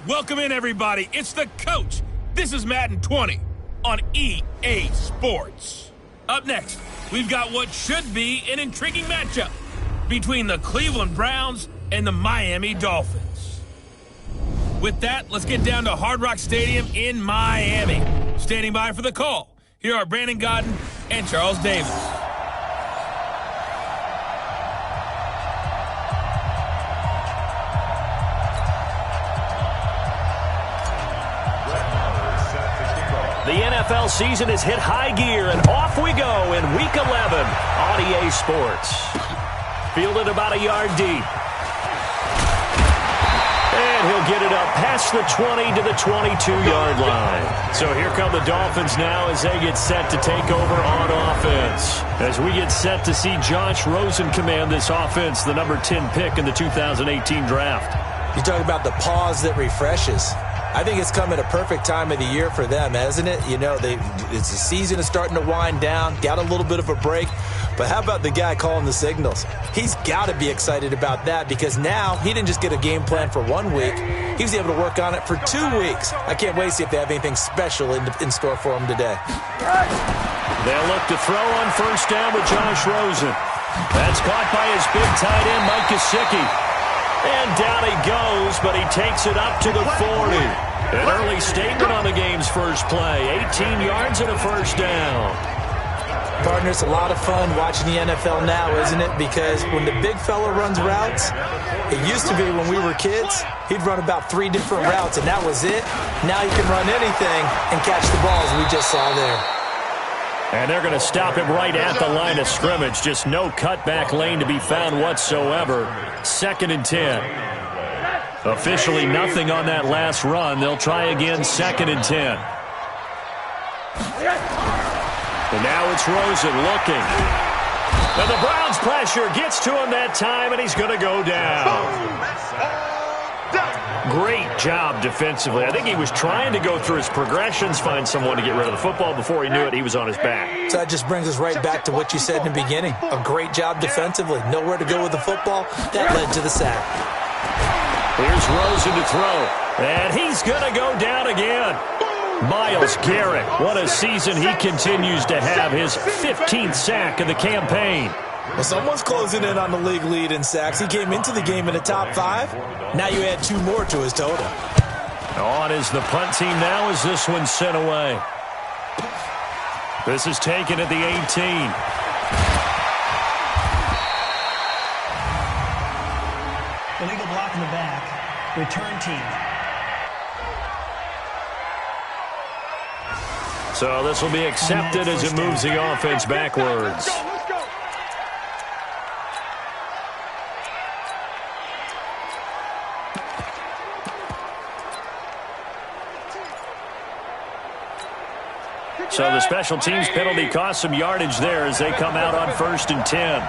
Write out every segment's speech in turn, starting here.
Welcome in, everybody. It's the coach. This is Madden 20 on EA Sports. Up next, we've got what should be an intriguing matchup between the Cleveland Browns and the Miami Dolphins. With that, let's get down to Hard Rock Stadium in Miami. Standing by for the call, here are Brandon Godden and Charles Davis. The NFL season has hit high gear, and off we go in Week 11 on EA Sports. Fielded about a yard deep. And he'll get it up past the 20 to the 22-yard line. So here come the Dolphins now as they get set to take over on offense. As we get set to see Josh Rosen command this offense, the number 10 pick in the 2018 draft. You talk about the pause that refreshes. I think it's come at a perfect time of the year for them, hasn't it? You know, it's the season is starting to wind down, got a little bit of a break. But how about the guy calling the signals? He's got to be excited about that because now he didn't just get a game plan for 1 week. He was able to work on it for 2 weeks. I can't wait to see if they have anything special in store for him today. They'll look to throw on first down with Josh Rosen. That's caught by his big tight end, Mike Gesicki. And down he goes, but he takes it up to the 40. An early statement on the game's first play. 18 yards and a first down. Partner, it's a lot of fun watching the NFL now, isn't it? Because when the big fella runs routes, it used to be when we were kids, he'd run about 3 different routes, and that was it. Now he can run anything and catch the balls we just saw there. And they're going to stop him right at the line of scrimmage. Just no cutback lane to be found whatsoever. 2nd and 10. Officially nothing on that last run. They'll try again, 2nd and 10. And now it's Rosen looking. And the Browns pressure gets to him that time, and he's going to go down. Great job defensively. I think he was trying to go through his progressions, find someone to get rid of the football. Before he knew it, he was on his back. So that just brings us right back to what you said in the beginning. A great job defensively. Nowhere to go with the football. That led to the sack. Here's Rosen to throw. And he's going to go down again. Myles Garrett, what a season he continues to have. His 15th sack of the campaign. Well, someone's closing in on the league lead in sacks. He came into the game in the top 5. Now you add 2 more to his total. On is the punt team now as this one's sent away. This is taken at the 18. Illegal block in the back. Return team. So this will be accepted as it moves the offense backwards. So the special teams penalty cost some yardage there as they come out on 1st and 10.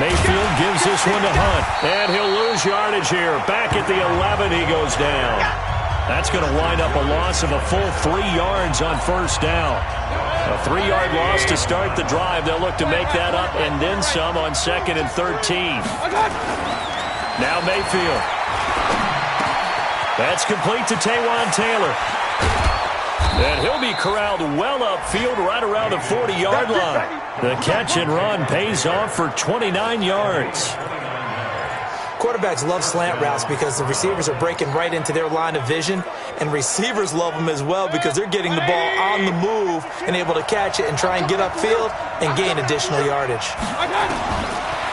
Mayfield gives this one to Hunt, and he'll lose yardage here. Back at the 11, he goes down. That's going to wind up a loss of a full 3 yards on first down. A 3-yard loss to start the drive. They'll look to make that up and then some on 2nd and 13. Now Mayfield. That's complete to Taywan Taylor. And he'll be corralled well upfield right around the 40-yard line. The catch and run pays off for 29 yards. Quarterbacks love slant routes because the receivers are breaking right into their line of vision, and receivers love them as well because they're getting the ball on the move and able to catch it and try and get upfield and gain additional yardage.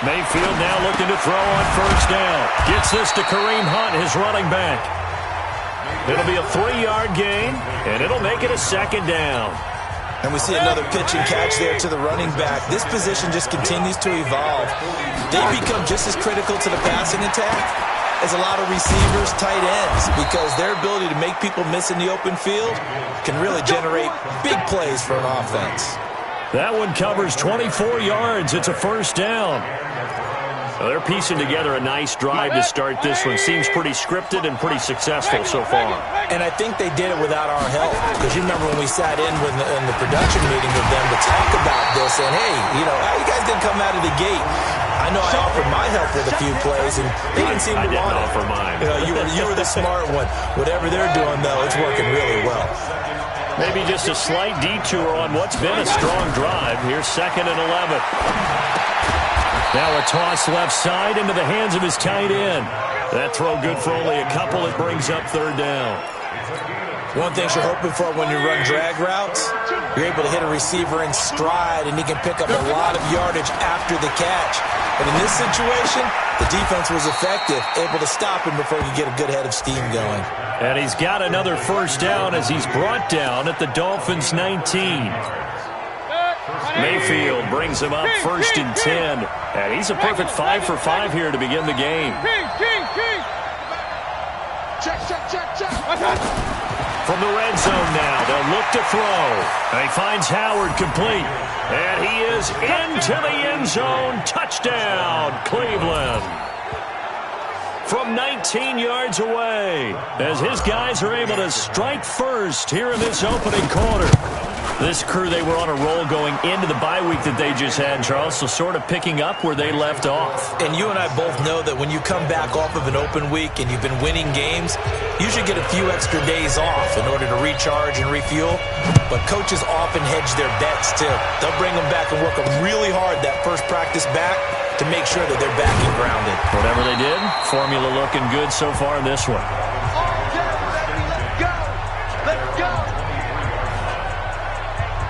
Mayfield now looking to throw on first down. Gets this to Kareem Hunt, his running back. It'll be a 3-yard gain, and it'll make it a 2nd down. And we see another pitch and catch there to the running back. This position just continues to evolve. They become just as critical to the passing attack as a lot of receivers, tight ends, because their ability to make people miss in the open field can really generate big plays for an offense. That one covers 24 yards. It's a first down. Well, they're piecing together a nice drive to start this one. Seems pretty scripted and pretty successful so far. And I think they did it without our help. Because you remember when we sat in the production meeting with them to talk about this, and hey, you guys didn't come out of the gate. I know I offered my help with a few plays, and they didn't seem to want it. I didn't offer mine. You were the smart one. Whatever they're doing, though, it's working really well. Maybe just a slight detour on what's been a strong drive. Here's 2nd and 11. Now a toss left side into the hands of his tight end. That throw good for only a couple. It brings up 3rd down. One thing you're hoping for when you run drag routes, you're able to hit a receiver in stride, and he can pick up a lot of yardage after the catch. But in this situation, the defense was effective, able to stop him before he could get a good head of steam going. And he's got another 1st down as he's brought down at the Dolphins' 19. Mayfield brings him up 1st and 10. And he's a perfect 5 for 5 here to begin the game. From the red zone now, they'll look to throw. And he finds Howard complete. And he is into the end zone. Touchdown, Cleveland. From 19 yards away, as his guys are able to strike first here in this opening quarter. This crew, they were on a roll going into the bye week that they just had, Charles, so sort of picking up where they left off. And you and I both know that when you come back off of an open week and you've been winning games, you should get a few extra days off in order to recharge and refuel. But coaches often hedge their bets, too. They'll bring them back and work them really hard that first practice back to make sure that they're back and grounded. Whatever they did, formula looking good so far in this one.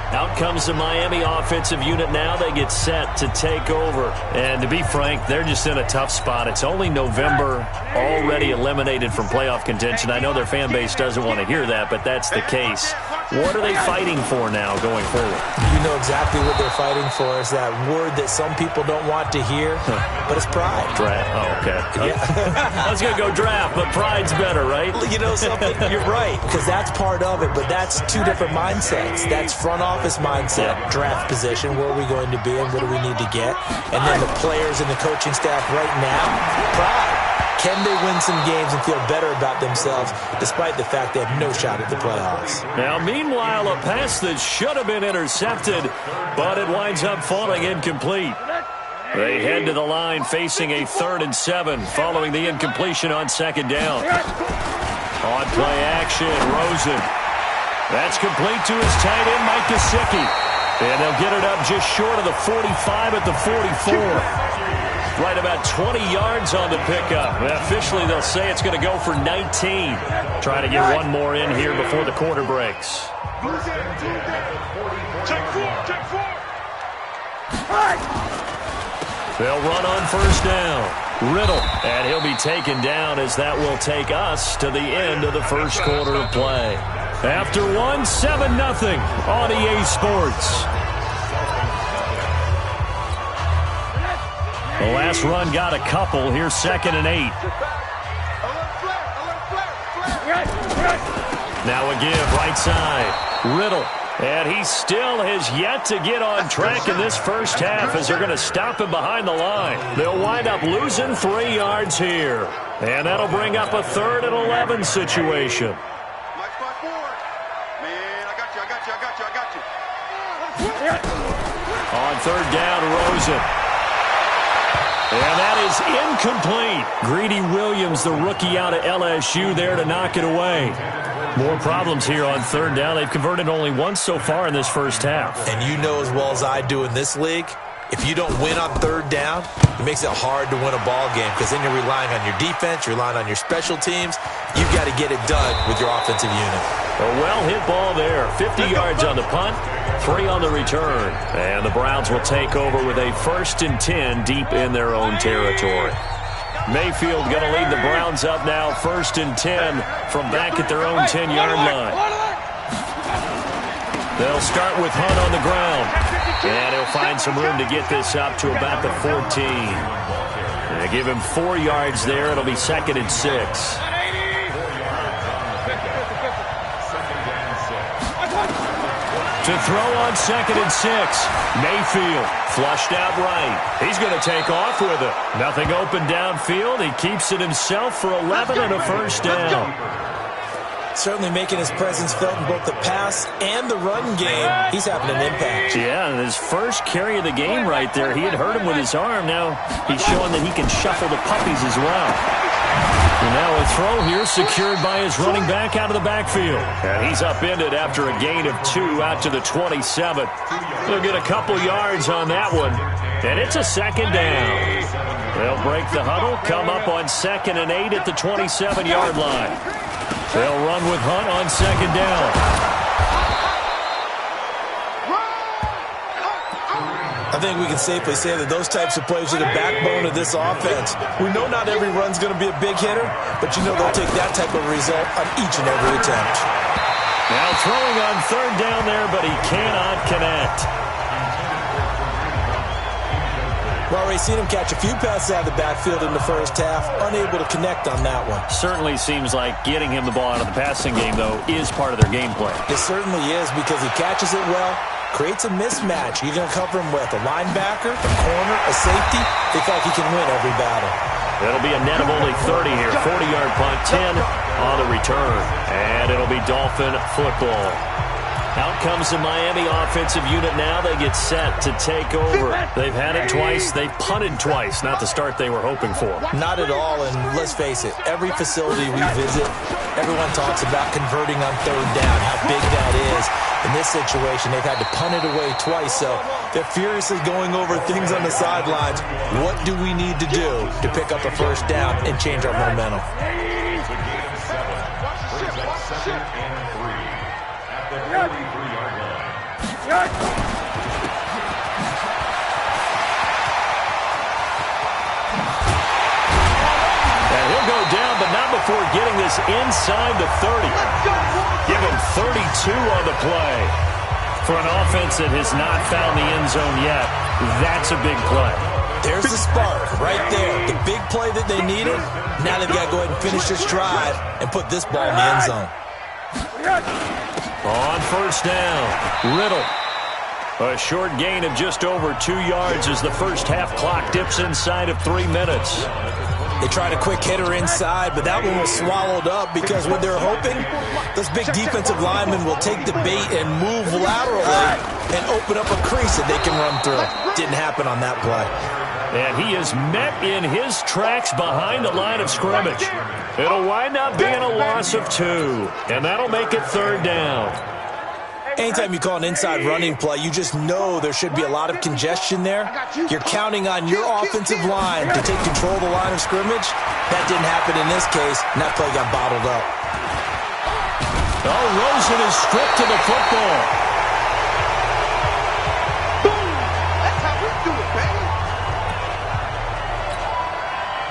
Out comes the Miami offensive unit now. They get set to take over. And to be frank, they're just in a tough spot. It's only November, already eliminated from playoff contention. I know their fan base doesn't want to hear that, but that's the case. What are they fighting for now going forward? You know exactly what they're fighting for. Is that word that some people don't want to hear, but it's pride. Draft. Oh, okay. Yeah. I was going to go draft, but pride's better, right? You know something? You're right, because that's part of it, but that's two different mindsets. That's front office mindset, draft position, where are we going to be and what do we need to get? And then the players and the coaching staff right now, pride. Can they win some games and feel better about themselves despite the fact they have no shot at the playoffs? Now, meanwhile, a pass that should have been intercepted, but it winds up falling incomplete. They head to the line facing a 3rd and 7 following the incompletion on 2nd down. On play action, Rosen. That's complete to his tight end, Mike Gesicki. And they'll get it up just short of the 45 at the 44. Right about 20 yards on the pickup. Officially, they'll say it's going to go for 19. Trying to get one more in here before the quarter breaks. They'll run on 1st down. Riddle, and he'll be taken down as that will take us to the end of the first quarter of play. After one, 7-0 on EA Sports. The last run got a couple. Here's 2nd and 8. Now a give, right side. Riddle. And he still has yet to get on track in this first half as they're going to stop him behind the line. They'll wind up losing 3 yards here. And that'll bring up a 3rd and 11 situation. On 3rd down, Rosen. And that is incomplete. Greedy Williams, the rookie out of LSU, there to knock it away. More problems here on 3rd down. They've converted only once so far in this first half. And you know as well as I do in this league, if you don't win on 3rd down, it makes it hard to win a ball game because then you're relying on your defense, you're relying on your special teams. You've got to get it done with your offensive unit. A well-hit ball there. 50 yards on the punt, 3 on the return. And the Browns will take over with a 1st and 10 deep in their own territory. Mayfield going to lead the Browns up now, 1st and 10 from back at their own 10-yard line. They'll start with Hunt on the ground. And he'll find some room to get this up to about the 14. They give him 4 yards there. It'll be 2nd and 6. To throw on 2nd and 6. Mayfield flushed out right. He's going to take off with it. Nothing open downfield. He keeps it himself for 11 and a first down. Certainly making his presence felt in both the pass and the run game. He's having an impact. Yeah, his first carry of the game right there. He had hurt him with his arm. Now he's showing that he can shuffle the puppies as well. And now a throw here secured by his running back out of the backfield. And he's upended after a gain of 2 out to the 27. He'll get a couple yards on that one. And it's a 2nd down. They'll break the huddle, come up on 2nd and 8 at the 27-yard line. They'll run with Hunt on 2nd down. I think we can safely say that those types of plays are the backbone of this offense. We know not every run's going to be a big hitter, but you know they'll take that type of result on each and every attempt. Now throwing on 3rd down there, but he cannot connect. We've already seen him catch a few passes out of the backfield in the first half, unable to connect on that one. Certainly seems like getting him the ball out of the passing game, though, is part of their game plan. It certainly is, because he catches it well, creates a mismatch. You're going to cover him with a linebacker, a corner, a safety. They feel like he can win every battle. It'll be a net of only 30 here. 40-yard punt, 10 on the return. And it'll be Dolphin football. Out comes the Miami offensive unit now. They get set to take over. They've had it twice. They've punted twice. Not the start they were hoping for. Not at all, and let's face it, every facility we visit, everyone talks about converting on 3rd down, how big that is. In this situation, they've had to punt it away twice, so they're furiously going over things on the sidelines. What do we need to do to pick up a first down and change our momentum? And he'll go down, but not before getting this inside the 30. Give him 32 on the play. For an offense that has not found the end zone yet, that's a big play. There's the spark right there. The big play that they needed. Now they've got to go ahead and finish this drive and put this ball in the end zone. On 1st down, Riddle. A short gain of just over 2 yards as the first half clock dips inside of 3 minutes. They tried a quick hitter inside, but that one was swallowed up because what they're hoping, those big defensive linemen will take the bait and move laterally and open up a crease that they can run through. Didn't happen on that play. And he is met in his tracks behind the line of scrimmage. It'll wind up being a loss of 2, and that'll make it 3rd down. Anytime you call an inside running play, you just know there should be a lot of congestion there. You're counting on your offensive line to take control of the line of scrimmage. That didn't happen in this case, and that play got bottled up. Oh, Rosen is stripped to the football.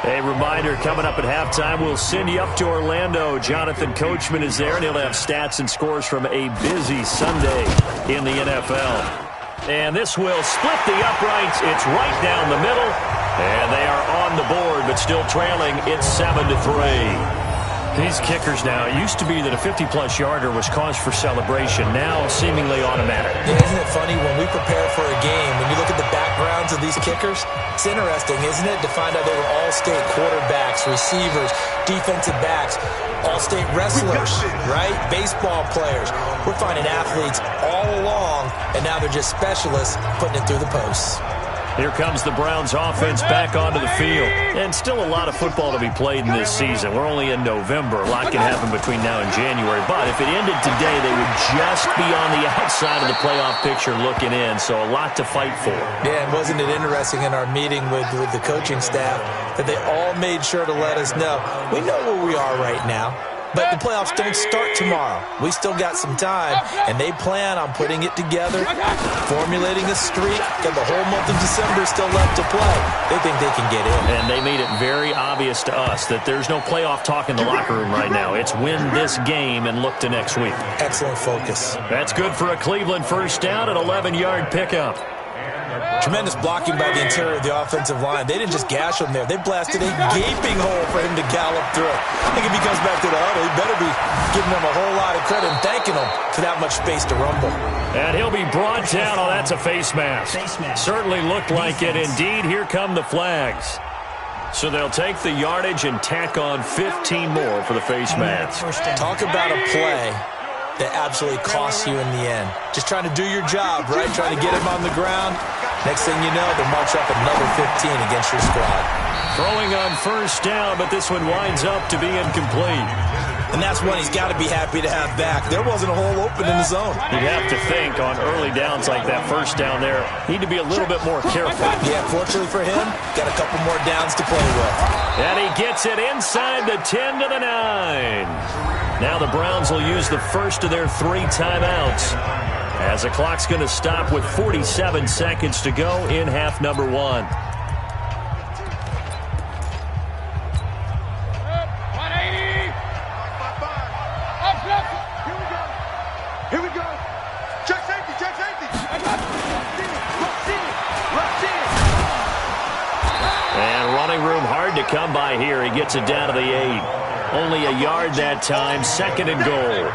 A reminder, coming up at halftime, we'll send you up to Orlando. Jonathan Coachman is there, and he'll have stats and scores from a busy Sunday in the NFL. And this will split the uprights. It's right down the middle, and they are on the board, but still trailing. It's 7-3. These kickers now, it used to be that a 50-plus yarder was cause for celebration. Now, seemingly automatic. Yeah, isn't it funny, when we prepare for a game, when you look at the backgrounds of these kickers, it's interesting, isn't it, to find out they were all-state quarterbacks, receivers, defensive backs, all-state wrestlers, right? Baseball players. We're finding athletes all along, and now they're just specialists putting it through the posts. Here comes the Browns offense back onto the field. And still a lot of football to be played in this season. We're only in November. A lot can happen between now and January. But if it ended today, they would just be on the outside of the playoff picture looking in. So a lot to fight for. Yeah, and wasn't it interesting in our meeting with the coaching staff that they all made sure to let us know, we know where we are right now. But the playoffs don't start tomorrow. We still got some time, and they plan on putting it together, formulating a streak, and the whole month of December is still left to play. They think they can get in. And they made it very obvious to us that there's no playoff talk in the locker room right now. It's win this game and look to next week. Excellent focus. That's good for a Cleveland first down, an 11-yard pickup. Tremendous blocking by the interior of the offensive line. They didn't just gash him there. They blasted a gaping hole for him to gallop through. I think if he comes back to the huddle, he better be giving them a whole lot of credit and thanking them for that much space to rumble. And he'll be brought down. Oh, that's a face mask. Certainly looked like it. Indeed, here come the flags. So they'll take the yardage and tack on 15 more for the face mask. Talk about a play that absolutely costs you in the end. Just trying to do your job, right? Trying to get him on the ground. Next thing you know, they'll march up another 15 against your squad. Throwing on first down, but this one winds up to be incomplete. And that's one he's got to be happy to have back. There wasn't a hole open in the zone. You'd have to think on early downs like that first down there, need to be a little bit more careful. Yeah, fortunately for him, got a couple more downs to play with. And he gets it inside the 10 to the 9. Now the Browns will use the first of their 3 timeouts, as the clock's going to stop with 47 seconds to go in half number 1. Here we go. Check safety, check safety. And running room hard to come by here. He gets it down to the 8. Only a yard that time. 2nd and goal.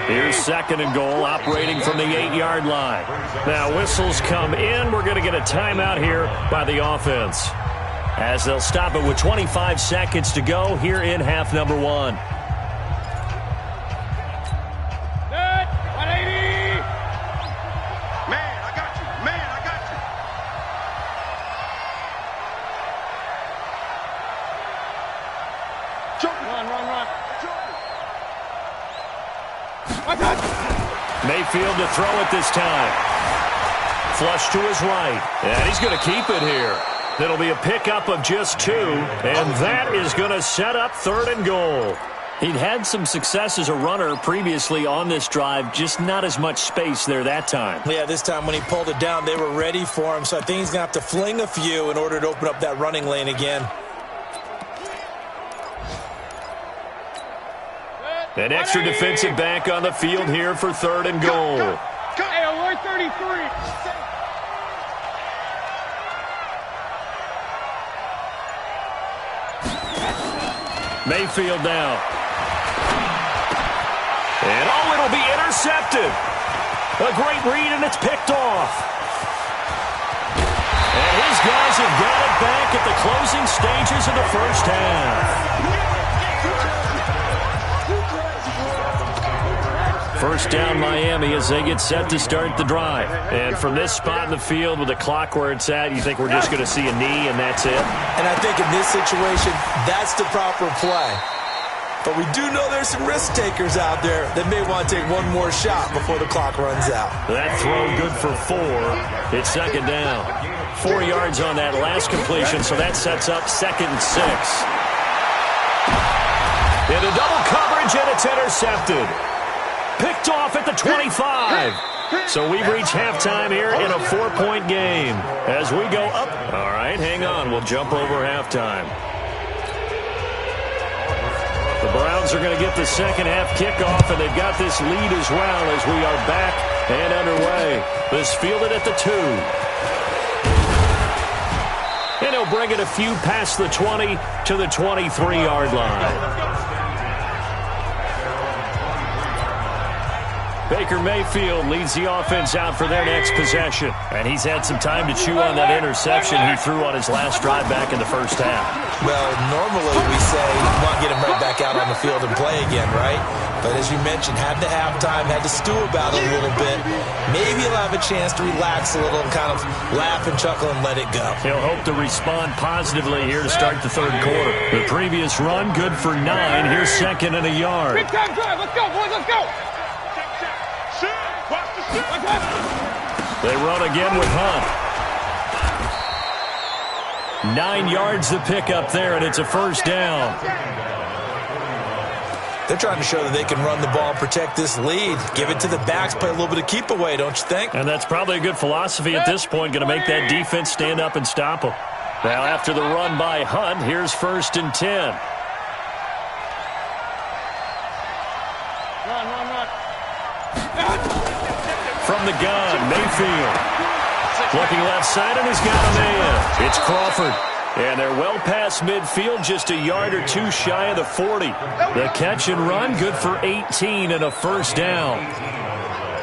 Here's 2nd and goal, operating from the 8-yard line. Now whistles come in. We're going to get a timeout here by the offense, as they'll stop it with 25 seconds to go here in half number 1. Mayfield to throw it this time. Flush to his right. And he's going to keep it here. It'll be a pickup of just 2. And that is going to set up 3rd and goal. He'd had some success as a runner previously on this drive, just not as much space there that time. Yeah, this time when he pulled it down, they were ready for him. So I think he's going to have to fling a few in order to open up that running lane again. An extra defensive back on the field here for 3rd and goal. Hey, alert 33. Mayfield now. And oh, it'll be intercepted. A great read, and it's picked off. And his guys have got it back at the closing stages of the first half. First down Miami as they get set to start the drive. And from this spot in the field with the clock where it's at, you think we're just going to see a knee and that's it? And I think in this situation, that's the proper play. But we do know there's some risk takers out there that may want to take one more shot before the clock runs out. That throw good for 4. It's 2nd down. 4 yards on that last completion, so that sets up 2nd and 6. Into double coverage, and it's intercepted. Picked off at the 25. So we've reached halftime here in a 4-point game. As we go up. All right, hang on. We'll jump over halftime. The Browns are going to get the second half kickoff, and they've got this lead as well as we are back and underway. This fielded at the 2. And he'll bring it a few past the 20 to the 23-yard line. Baker Mayfield leads the offense out for their next possession. And he's had some time to chew on that interception he threw on his last drive back in the first half. Well, normally we say not get him right back out on the field and play again, right? But as you mentioned, had the halftime, had to stew about it a little bit. Maybe he'll have a chance to relax a little and kind of laugh and chuckle and let it go. He'll hope to respond positively here to start the 3rd quarter. The previous run, good for 9. Here's 2nd and a yard. Big time drive. Let's go, boys. Let's go. They run again with Hunt. 9 yards to pick up there, and it's a first down. They're trying to show that they can run the ball and protect this lead. Give it to the backs, play a little bit of keep away, don't you think? And that's probably a good philosophy at this point, going to make that defense stand up and stop them. Now after the run by Hunt, here's 1st and 10. Run. From the gun, Mayfield. Looking left side, and he's got a man. It's Crawford. And they're well past midfield, just a yard or two shy of the 40. The catch and run, good for 18 and a first down.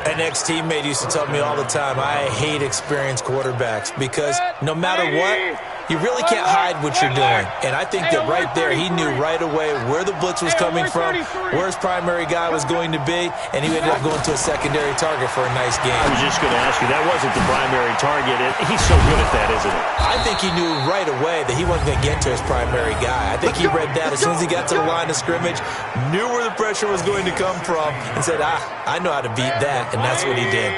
An ex-teammate used to tell me all the time, I hate experienced quarterbacks because no matter what, you really can't hide what you're doing. And I think that right there, he knew right away where the blitz was coming from, where his primary guy was going to be, and he ended up going to a secondary target for a nice game. I was just going to ask you, that wasn't the primary target. He's so good at that, isn't he? I think he knew right away that he wasn't going to get to his primary guy. I think he read that as soon as he got to the line of scrimmage, knew where the pressure was going to come from, and said, I know how to beat that, and that's what he did.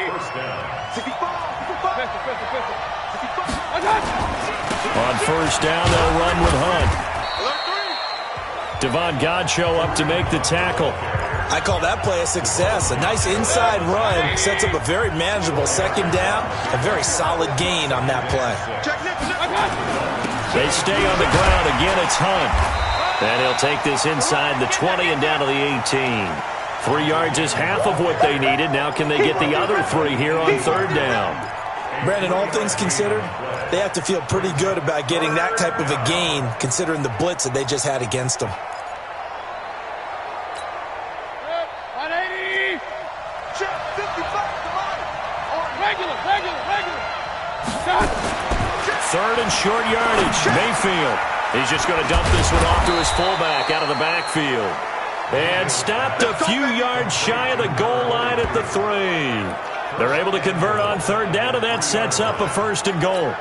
On first down, they'll run with Hunt. Devon Godchaux up to make the tackle. I call that play a success. A nice inside run sets up a very manageable second down, a very solid gain on that play. They stay on the ground. Again, it's Hunt. And he'll take this inside the 20 and down to the 18. 3 yards is half of what they needed. Now can they get the other 3 here on third down? Brandon, all things considered, they have to feel pretty good about getting that type of a gain considering the blitz that they just had against them. 180. Check 55. Come on. Regular. Third and short yardage. Mayfield. He's just going to dump this one off to his fullback out of the backfield. And stopped a few yards shy of the goal line at the 3. They're able to convert on third down, and that sets up a first and goal.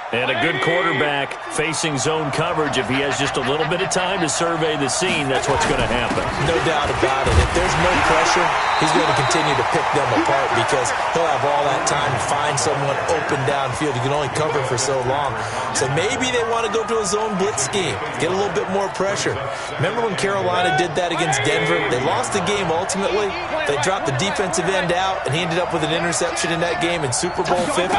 And a good quarterback facing zone coverage. If he has just a little bit of time to survey the scene, that's what's going to happen. No doubt about it. If there's no pressure, he's going to continue to pick them apart because he'll have all that time to find someone open downfield. You can only cover for so long. So maybe they want to go to a zone blitz scheme, get a little bit more pressure. Remember when Carolina did that against Denver? They lost the game ultimately. They dropped the defensive end out, and he ended up with an interception in that game in Super Bowl 50.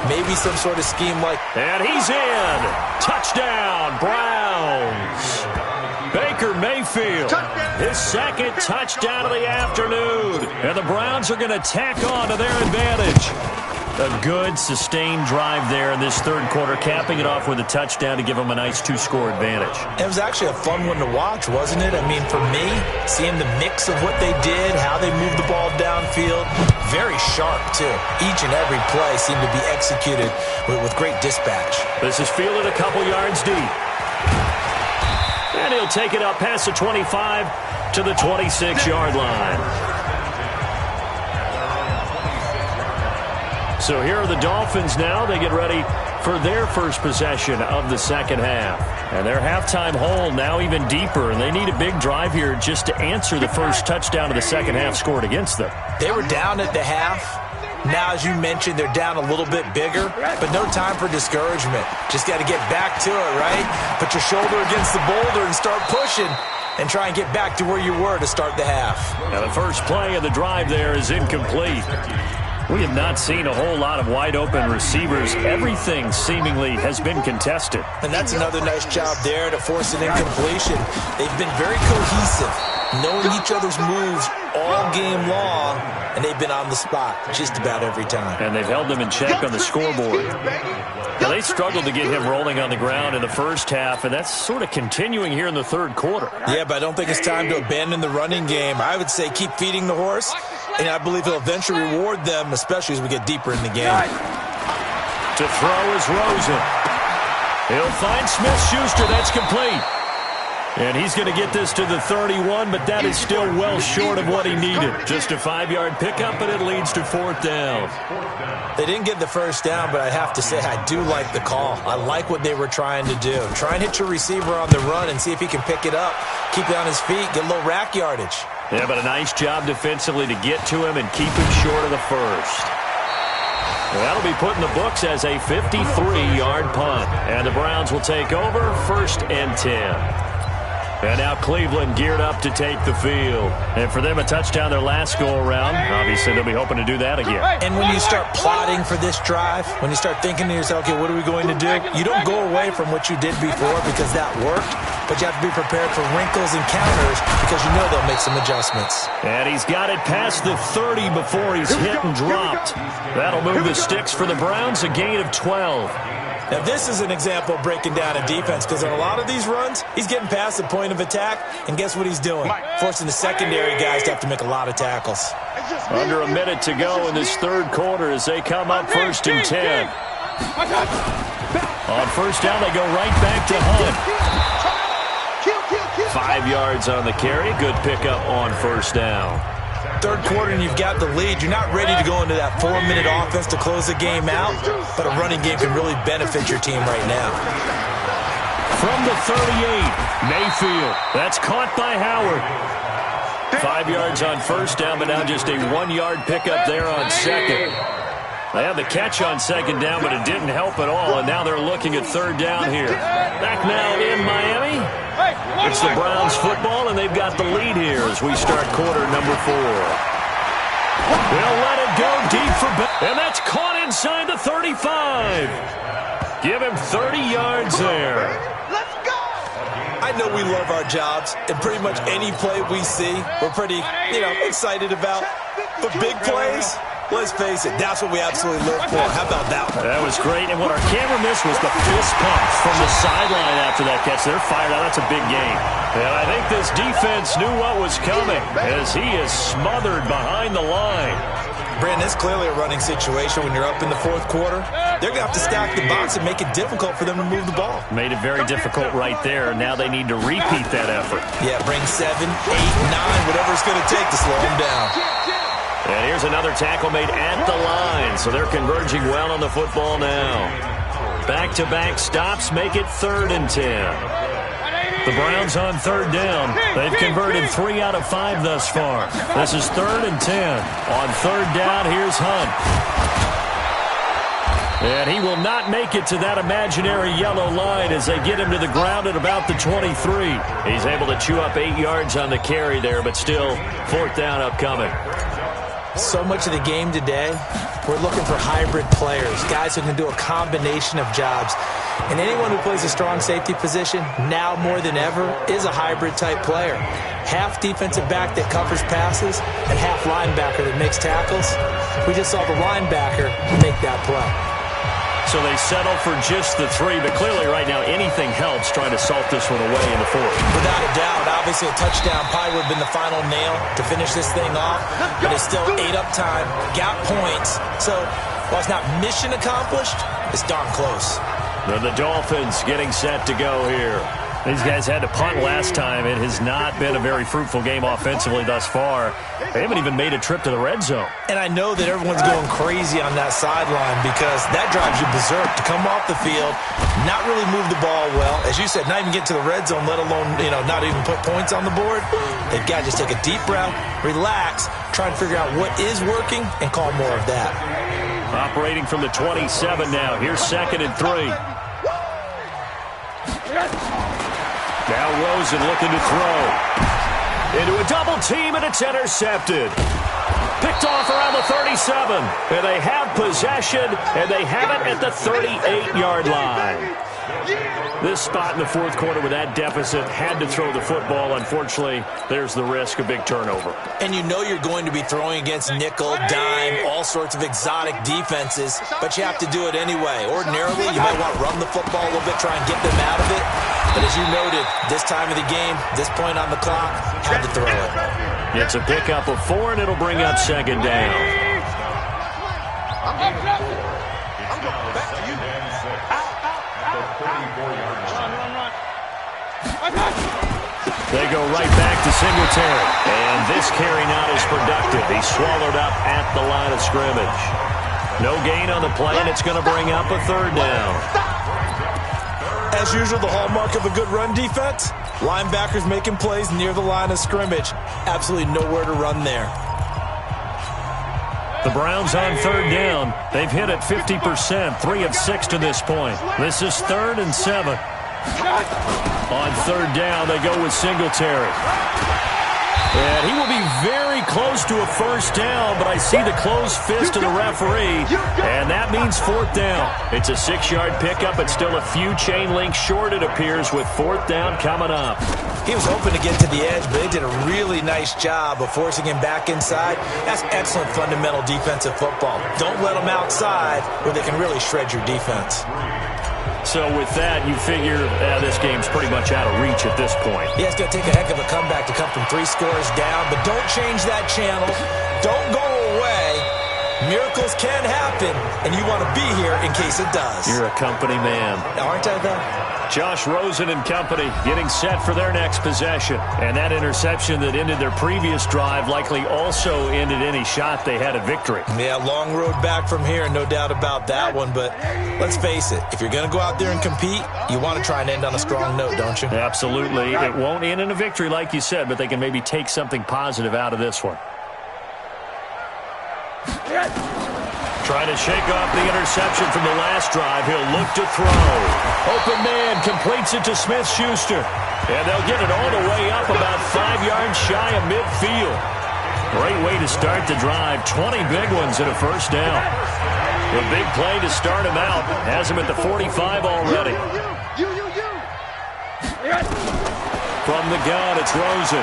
Maybe some sort of scheme like... And he's in. Touchdown, Browns. Baker Mayfield, his second touchdown of the afternoon. And the Browns are going to tack on to their advantage. A good, sustained drive there in this third quarter, capping it off with a touchdown to give them a nice 2-score advantage. It was actually a fun one to watch, wasn't it? I mean, for me, seeing the mix of what they did, how they moved the ball downfield, very sharp, too. Each and every play seemed to be executed with great dispatch. This is fielded a couple yards deep. And he'll take it up past the 25 to the 26-yard line. So here are the Dolphins now. They get ready for their first possession of the second half. And their halftime hole now even deeper, and they need a big drive here just to answer the first touchdown of the second half scored against them. They were down at the half. Now, as you mentioned, they're down a little bit bigger, but no time for discouragement. Just got to get back to it, right? Put your shoulder against the boulder and start pushing and try and get back to where you were to start the half. Now, the first play of the drive there is incomplete. We have not seen a whole lot of wide-open receivers. Everything seemingly has been contested. And that's another nice job there to force an incompletion. They've been very cohesive, knowing each other's moves all game long, and they've been on the spot just about every time. And they've held them in check on the scoreboard. Now, they struggled to get him rolling on the ground in the first half, and that's sort of continuing here in the third quarter. Yeah, but I don't think it's time to abandon the running game. I would say keep feeding the horse, and I believe he'll eventually reward them, especially as we get deeper in the game. To throw is Rosen. He'll find Smith-Schuster. That's complete. And he's going to get this to the 31, but that is still well short of what he needed. Just a 5-yard pickup, and it leads to fourth down. They didn't get the first down, but I have to say I do like the call. I like what they were trying to do. Try and hit your receiver on the run and see if he can pick it up, keep it on his feet, get a little rack yardage. Yeah, but a nice job defensively to get to him and keep him short of the first. Well, that'll be put in the books as a 53-yard punt. And the Browns will take over 1st and 10. And now Cleveland geared up to take the field. And for them, a touchdown their last go-around. Obviously, they'll be hoping to do that again. And when you start plotting for this drive, when you start thinking to yourself, okay, what are we going to do? You don't go away from what you did before because that worked, but you have to be prepared for wrinkles and counters because you know they'll make some adjustments. And he's got it past the 30 before he's hit and dropped. That'll move the sticks for the Browns, a gain of 12. Now, this is an example of breaking down a defense because on a lot of these runs, he's getting past the point of attack, and guess what he's doing? Forcing the secondary guys to have to make a lot of tackles. Under a minute to go in this third quarter as they come up 1st and 10. On first down, they go right back to Hunt. 5 yards on the carry. Good pickup on first down. Third quarter and you've got the lead. You're not ready to go into that 4-minute offense to close the game out, but a running game can really benefit your team right now. From the 38, Mayfield. That's caught by Howard. 5 yards on first down, but now just a 1-yard pickup there on second. They had the catch on second down, but it didn't help at all, and now they're looking at third down here. Back now in Miami. It's the Browns football, and they've got the lead here as we start quarter number 4. They'll let it go deep for Ben, and that's caught inside the 35. Give him 30 yards there. Let's go! I know we love our jobs, and pretty much any play we see, we're pretty, excited about. But big plays, let's face it, that's what we absolutely live for. How about that one? That was great, and what our camera missed was the fist pump from the sideline after that catch. They're fired out. That's a big gain. And I think this defense knew what was coming as he is smothered behind the line. Brandon, it's clearly a running situation when you're up in the fourth quarter. They're going to have to stack the box and make it difficult for them to move the ball. Made it very difficult right there. Now they need to repeat that effort. Yeah, bring 7, 8, 9, whatever it's going to take to slow them down. And here's another tackle made at the line, so they're converging well on the football now. Back-to-back stops make it 3rd and 10. The Browns on third down. They've converted 3 out of 5 thus far. This is 3rd and 10. On third down, here's Hunt. And he will not make it to that imaginary yellow line as they get him to the ground at about the 23. He's able to chew up 8 yards on the carry there, but still 4th down upcoming. So much of the game today, we're looking for hybrid players, guys who can do a combination of jobs. And anyone who plays a strong safety position, now more than ever, is a hybrid-type player. Half defensive back that covers passes and half linebacker that makes tackles. We just saw the linebacker make that play. So they settle for just the 3, but clearly right now anything helps trying to salt this one away in the 4th. Without a doubt, obviously a touchdown probably would have been the final nail to finish this thing off, but it's still ate up time, got points. So while it's not mission accomplished, it's darn close. And the Dolphins getting set to go here. These guys had to punt last time. It has not been a very fruitful game offensively thus far. They haven't even made a trip to the red zone. And I know that everyone's going crazy on that sideline because that drives you berserk to come off the field, not really move the ball well. As you said, not even get to the red zone, let alone, not even put points on the board. They've got to just take a deep breath, relax, try and figure out what is working, and call more of that. Operating from the 27 now. Here's 2nd and 3. Now Rosen looking to throw. Into a double team, and it's intercepted. Picked off around the 37. And they have possession, and they have it at the 38-yard line. This spot in the 4th quarter with that deficit, had to throw the football. Unfortunately, there's the risk of big turnover. And you know you're going to be throwing against nickel, dime, all sorts of exotic defenses, but you have to do it anyway. Ordinarily, you might want to run the football a little bit, try and get them out of it. But as you noted, this time of the game, this point on the clock, had to throw it. It's a pickup of 4, and it'll bring up 2nd down. They go right back to Singletary. And this carry not as productive. He's swallowed up at the line of scrimmage. No gain on the play, and it's going to bring up a 3rd down. As usual, the hallmark of a good run defense, linebackers making plays near the line of scrimmage. Absolutely nowhere to run there. The Browns on 3rd down. They've hit it 50%, 3 of 6 to this point. This is 3rd and 7. On third down, they go with Singletary. And he will be very close to a first down, but I see the closed fist of the referee, and that means fourth down. It's a 6-yard pickup. It's still a few chain links short, it appears, with fourth down coming up. He was hoping to get to the edge, but they did a really nice job of forcing him back inside. That's excellent fundamental defensive football. Don't let them outside where they can really shred your defense. So with that, you figure this game's pretty much out of reach at this point. Yeah, it's going to take a heck of a comeback to come from 3 scores down, but don't change that channel. Don't go away. Miracles can happen, and you want to be here in case it does. You're a company man. Aren't I, though? Josh Rosen and company getting set for their next possession. And that interception that ended their previous drive likely also ended any shot they had at victory. Yeah, long road back from here, no doubt about that one. But let's face it, if you're going to go out there and compete, you want to try and end on a strong note, don't you? Absolutely. It won't end in a victory like you said, but they can maybe take something positive out of this one. Trying to shake off the interception from the last drive. He'll look to throw. Open man completes it to Smith-Schuster. And they'll get it all the way up about 5 yards shy of midfield. Great way to start the drive. 20 big ones and a first down. The big play to start him out. Has him at the 45 already. From the gun, it's Rosen.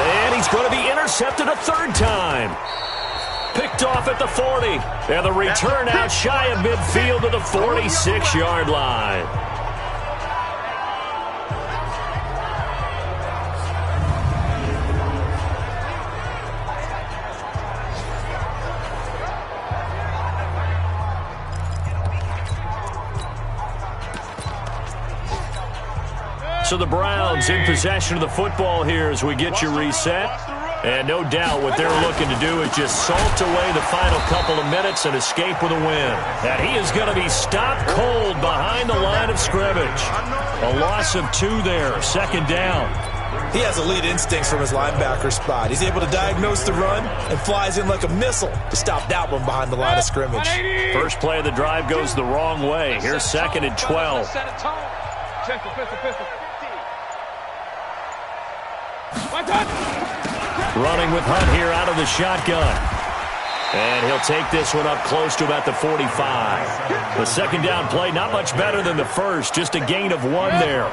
And he's going to be intercepted a third time. Picked off at the 40. And the return out shy of midfield to the 46-yard line. So the Browns in possession of the football here as we get you reset. And no doubt what they're looking to do is just salt away the final couple of minutes and escape with a win. And he is going to be stopped cold behind the line of scrimmage. A loss of 2 there, second down. He has elite instincts from his linebacker spot. He's able to diagnose the run and flies in like a missile to stop that one behind the line of scrimmage. First play of the drive goes the wrong way. Here's second and 12. Running with Hunt here out of the shotgun. And he'll take this one up close to about the 45. The second down play, not much better than the first, just a gain of 1 there.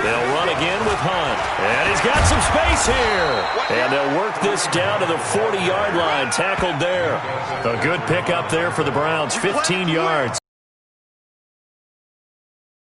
They'll run again with Hunt. And he's got some space here. And they'll work this down to the 40-yard line, tackled there. A good pickup there for the Browns, 15 yards.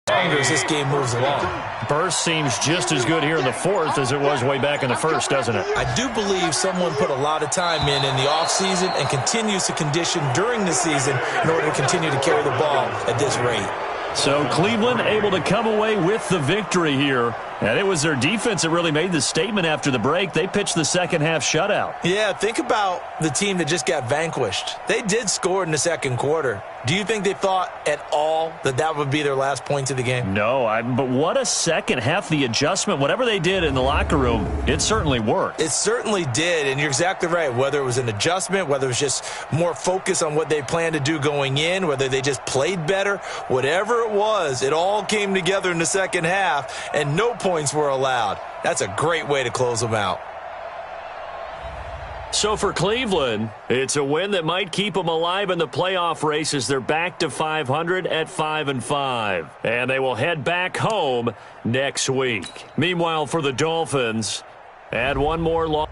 As this game moves along. Burst seems just as good here in the fourth as it was way back in the first, doesn't it? I do believe someone put a lot of time in the offseason and continues to condition during the season in order to continue to carry the ball at this rate. So Cleveland able to come away with the victory here. And it was their defense that really made the statement after the break. They pitched the second half shutout. Yeah, think about the team that just got vanquished. They did score in the second quarter. Do you think they thought at all that that would be their last points of the game? No, but what a second half. The adjustment, whatever they did in the locker room, it certainly worked. It certainly did, and you're exactly right. Whether it was an adjustment, whether it was just more focus on what they planned to do going in, whether they just played better, whatever it was, it all came together in the second half, and no points were allowed. That's a great way to close them out. So for Cleveland, it's a win that might keep them alive in the playoff race as they're back to 500 at 5-5. And they will head back home next week. Meanwhile, for the Dolphins, add one more loss.